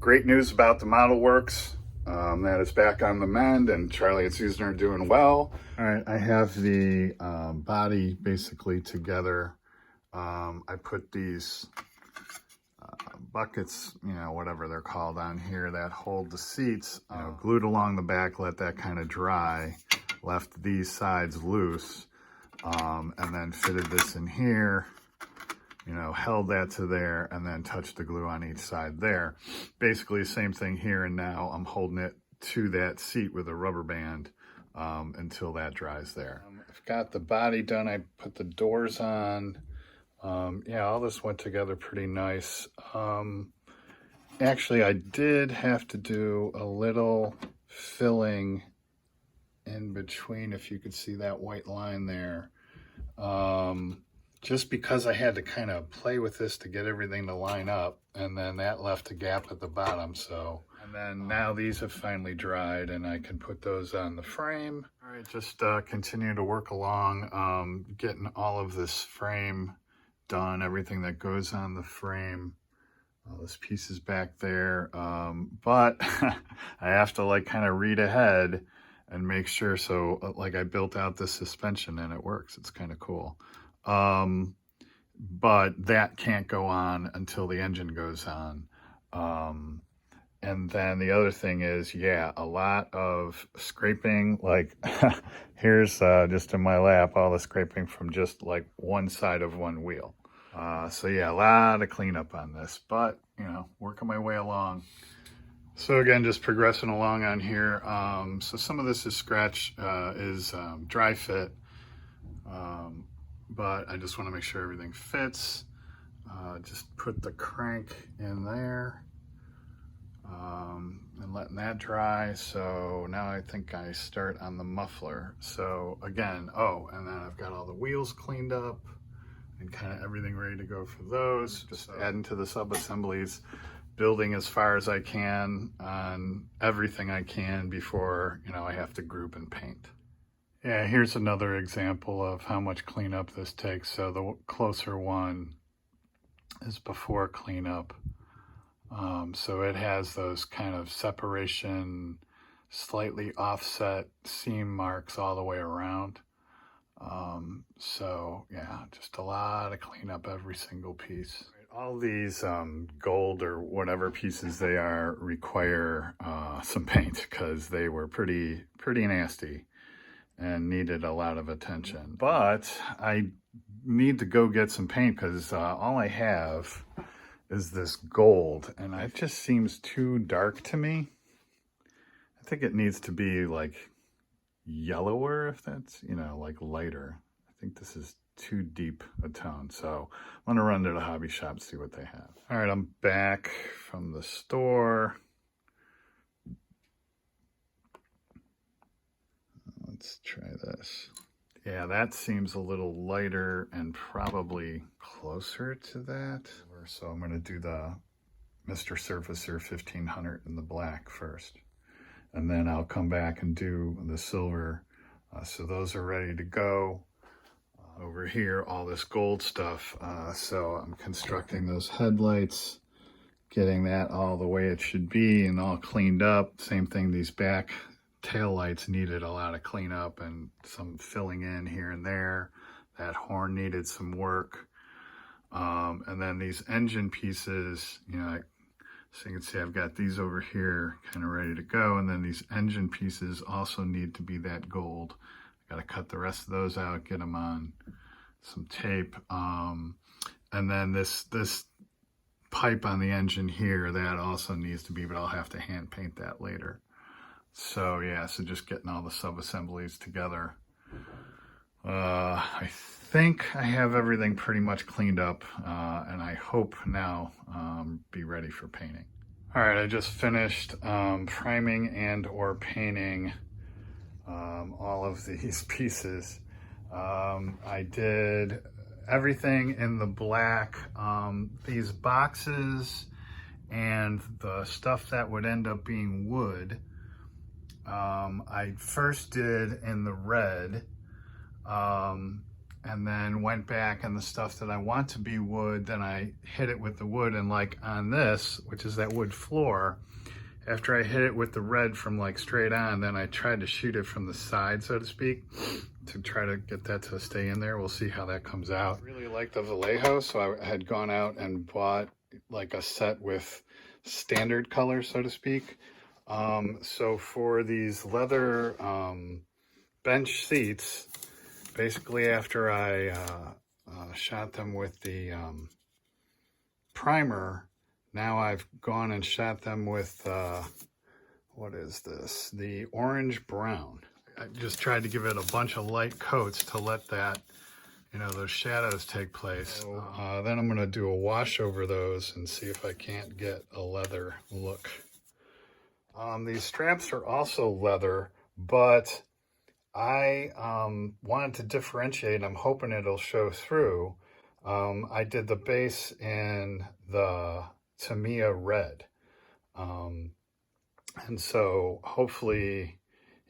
Great news about the model works. That is back on the mend, and Charlie and Susan are doing well. All right, I have the body basically together. I put these buckets, whatever they're called on here, that hold the seats, glued along the back, let that kind of dry, left these sides loose, and then fitted this in here, held that to there, and then touched the glue on each side there. Basically, same thing here, and now I'm holding it to that seat with a rubber band until that dries there. I've got the body done. I put the doors on. Yeah, all this went together pretty nice. Actually, I did have to do a little filling in between, if you could see that white line there. Just because I had to kind of play with this to get everything to line up, and then that left a gap at the bottom. So, and then now these have finally dried, and I can put those on the frame. All right, just continue to work along, getting all of this frame done, everything that goes on the frame. All this piece is back there, but I have to kind of read ahead and make sure. So I built out this suspension and it works. It's kind of cool. But that can't go on until the engine goes on. And then the other thing is, yeah, a lot of scraping, here's just in my lap, all the scraping from just one side of one wheel. So yeah, a lot of cleanup on this, but working my way along. So again, just progressing along on here. So some of this is dry fit. But I just want to make sure everything fits. Just put the crank in there and letting that dry. So now I think I start on the muffler. So again, and then I've got all the wheels cleaned up and kind of everything ready to go for those. Just adding to the sub-assemblies, building as far as I can on everything I can before, I have to group and paint. Yeah, here's another example of how much cleanup this takes. So the closer one is before cleanup. So it has those kind of separation, slightly offset seam marks all the way around. So yeah, just a lot of cleanup every single piece. All these gold or whatever pieces they are require some paint because they were pretty nasty and needed a lot of attention. But I need to go get some paint because all I have is this gold, and it just seems too dark to me. I think it needs to be yellower, if that's, lighter. I think this is too deep a tone. So I'm gonna run to the hobby shop, see what they have. All right, I'm back from the store. Let's try this. Yeah, that seems a little lighter and probably closer to that. So I'm going to do the Mr. Surfacer 1500 in the black first. And then I'll come back and do the silver. So those are ready to go. Over here, all this gold stuff. So I'm constructing those headlights, getting that all the way it should be and all cleaned up. Same thing, these back tail lights needed a lot of cleanup and some filling in here and there. That horn needed some work. And then these engine pieces, so you can see I've got these over here kind of ready to go. And then these engine pieces also need to be that gold. Got to cut the rest of those out, get them on some tape. And then this pipe on the engine here, that also needs to be, but I'll have to hand paint that later. So yeah, so just getting all the sub-assemblies together. I think I have everything pretty much cleaned up, and I hope now be ready for painting. All right, I just finished priming and or painting all of these pieces. I did everything in the black. These boxes and the stuff that would end up being wood, I first did in the red, and then went back, and the stuff that I want to be wood, then I hit it with the wood. And like on this, which is that wood floor, after I hit it with the red from like straight on, then I tried to shoot it from the side, so to speak, to try to get that to stay in there. We'll see how that comes out. I really like the Vallejo, so I had gone out and bought like a set with standard color, so to speak. So for these leather bench seats, basically after I shot them with the primer, now I've gone and shot them with, what is this? The orange brown. I just tried to give it a bunch of light coats to let that, you know, those shadows take place. So, then I'm gonna do a wash over those and see if I can't get a leather look. These straps are also leather, but I wanted to differentiate. I'm hoping it'll show through. I did the base in the Tamiya red. And so hopefully,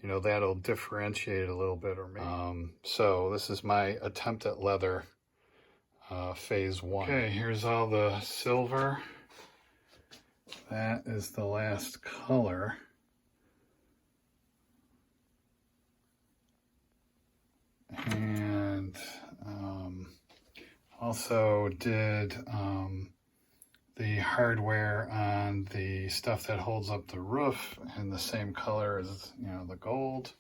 you know, that'll differentiate a little bit, or maybe. So this is my attempt at leather, phase 1. Okay, here's all the silver. That is the last color. And also did the hardware on the stuff that holds up the roof in the same color as, you know, the gold.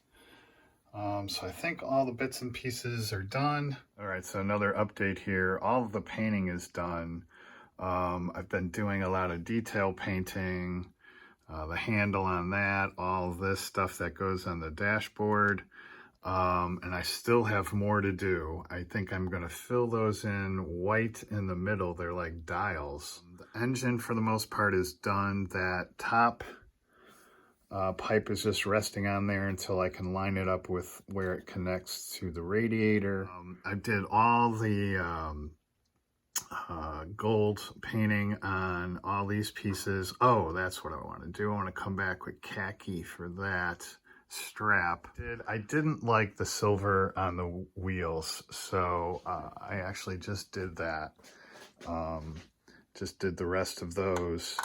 So I think all the bits and pieces are done. All right, so another update here. All of the painting is done. I've been doing a lot of detail painting, the handle on that, all this stuff that goes on the dashboard. And I still have more to do. I think I'm going to fill those in white in the middle. They're like dials. The engine, for the most part, is done. That top pipe is just resting on there until I can line it up with where it connects to the radiator. I did all the gold painting on all these pieces. Oh, that's what I want to do. I want to come back with khaki for that strap. I didn't like the silver on the wheels, so I actually just did that. Just did the rest of those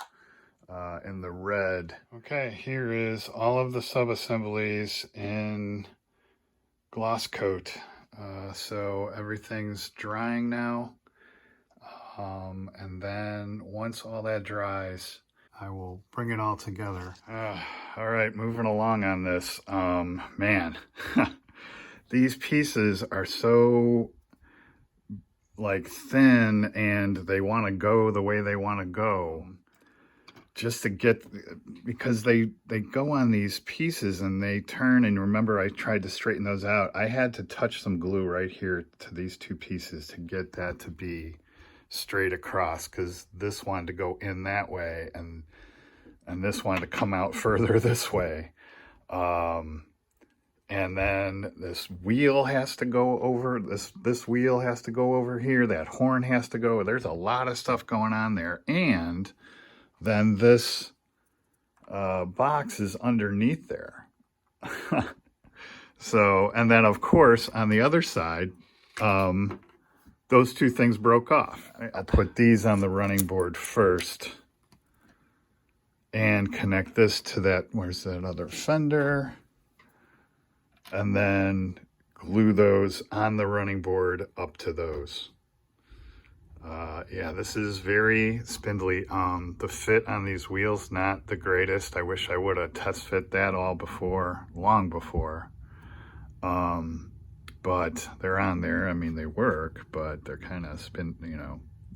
in the red. Okay, here is all of the sub-assemblies in gloss coat. So everything's drying now. And then once all that dries, I will bring it all together. All right, moving along on this. Man, these pieces are so like thin, and they want to go the way they want to go. Just to get, because they go on these pieces and they turn, and remember I tried to straighten those out. I had to touch some glue right here to these two pieces to get that to be straight across, because this wanted to go in that way and this wanted to come out further this way. And then this wheel has to go over, this wheel has to go over here, that horn has to go. There's a lot of stuff going on there. And then this box is underneath there. So, and then of course on the other side, those two things broke off. I'll put these on the running board first and connect this to that, where's that other fender? And then glue those on the running board up to those. Yeah, this is very spindly. The fit on these wheels, not the greatest. I wish I would have test fit that all before, long before. But they're on there. I mean, they work, but they're kind of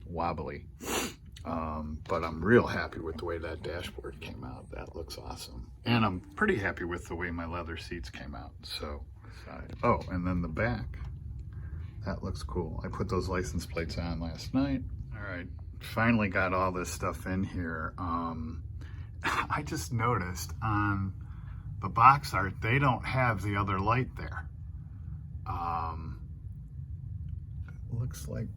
wobbly. But I'm real happy with the way that dashboard came out. That looks awesome. And I'm pretty happy with the way my leather seats came out. So, oh, and then the back. That looks cool. I put those license plates on last night. All right, finally got all this stuff in here. I just noticed on the box art, they don't have the other light there. Looks like,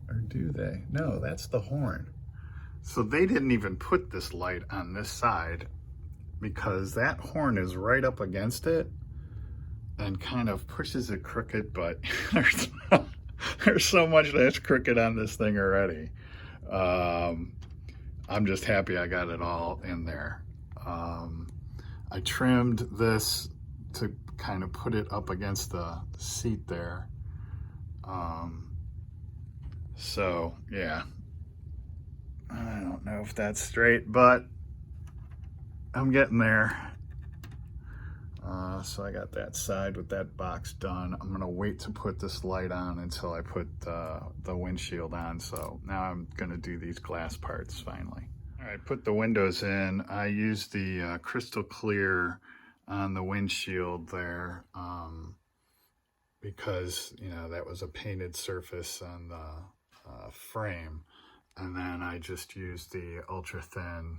or do they? No, that's the horn. So they didn't even put this light on this side because that horn is right up against it and kind of pushes it crooked, but There's so much that's crooked on this thing already. I'm just happy I got it all in there. I trimmed this to kind of put it up against the seat there. So yeah, I don't know if that's straight, but I'm getting there. So I got that side with that box done. I'm gonna wait to put this light on until I put the windshield on. So now I'm gonna do these glass parts finally. All right, put the windows in. I used the crystal clear on the windshield there because, you know, that was a painted surface on the frame. And then I just used the ultra thin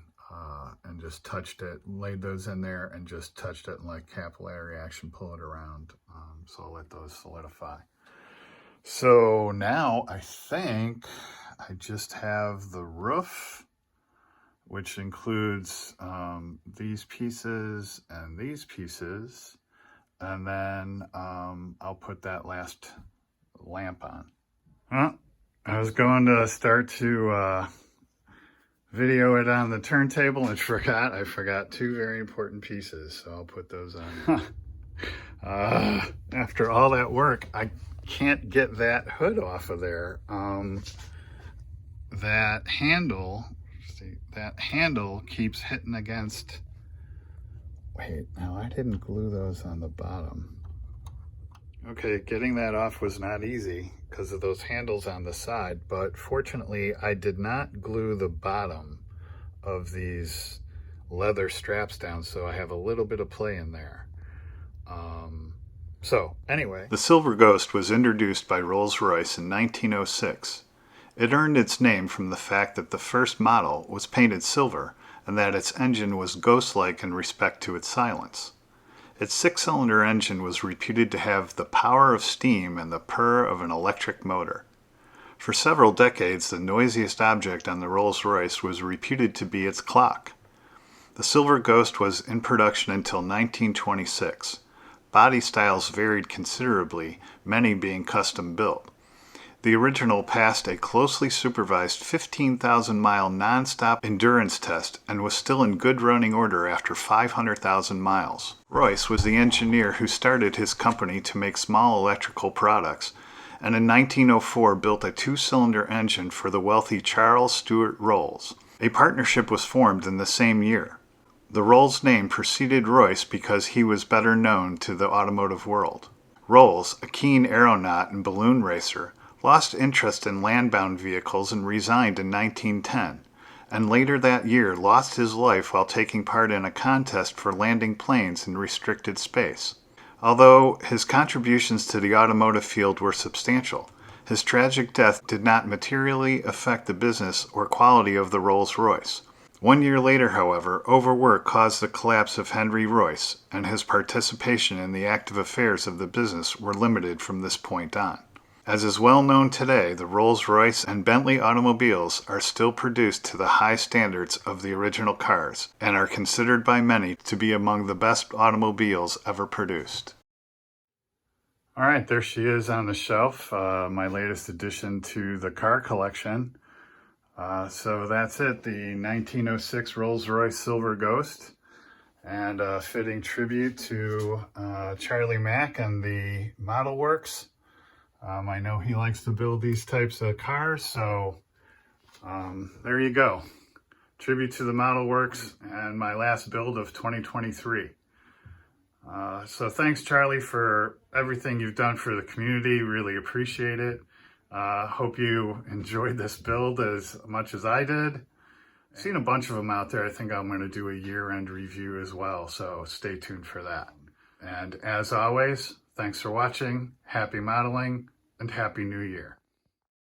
and just touched it, laid those in there and just touched it and let capillary action pull it around. So I'll let those solidify. So now I think I just have the roof, which includes these pieces and these pieces. And then I'll put that last lamp on. Huh? I was going to start to video it on the turntable and I forgot two very important pieces, so I'll put those on. After all that work, I can't get that hood off of there. That handle, see, that handle keeps hitting against, wait, now I didn't glue those on the bottom. Okay, getting that off was not easy because of those handles on the side, but fortunately I did not glue the bottom of these leather straps down, so I have a little bit of play in there. So anyway. The Silver Ghost was introduced by Rolls-Royce in 1906. It earned its name from the fact that the first model was painted silver and that its engine was ghost-like in respect to its silence. Its six-cylinder engine was reputed to have the power of steam and the purr of an electric motor. For several decades, the noisiest object on the Rolls-Royce was reputed to be its clock. The Silver Ghost was in production until 1926. Body styles varied considerably, many being custom built. The original passed a closely supervised 15,000-mile non-stop endurance test and was still in good running order after 500,000 miles. Royce was the engineer who started his company to make small electrical products, and in 1904 built a two-cylinder engine for the wealthy Charles Stewart Rolls. A partnership was formed in the same year. The Rolls name preceded Royce because he was better known to the automotive world. Rolls, a keen aeronaut and balloon racer, lost interest in land-bound vehicles and resigned in 1910, and later that year lost his life while taking part in a contest for landing planes in restricted space. Although his contributions to the automotive field were substantial, his tragic death did not materially affect the business or quality of the Rolls-Royce. 1 year later, however, overwork caused the collapse of Henry Royce, and his participation in the active affairs of the business were limited from this point on. As is well known today, the Rolls-Royce and Bentley automobiles are still produced to the high standards of the original cars and are considered by many to be among the best automobiles ever produced. All right, there she is on the shelf, my latest addition to the car collection. So that's it, the 1906 Rolls-Royce Silver Ghost, and a fitting tribute to Charlie Mack and the Model Works. I know he likes to build these types of cars, so there you go. Tribute to the Model Works and my last build of 2023. So thanks, Charlie, for everything you've done for the community. Really appreciate it. Hope you enjoyed this build as much as I did. I've seen a bunch of them out there. I think I'm going to do a year-end review as well, so stay tuned for that. And as always, thanks for watching, happy modeling, and Happy New Year.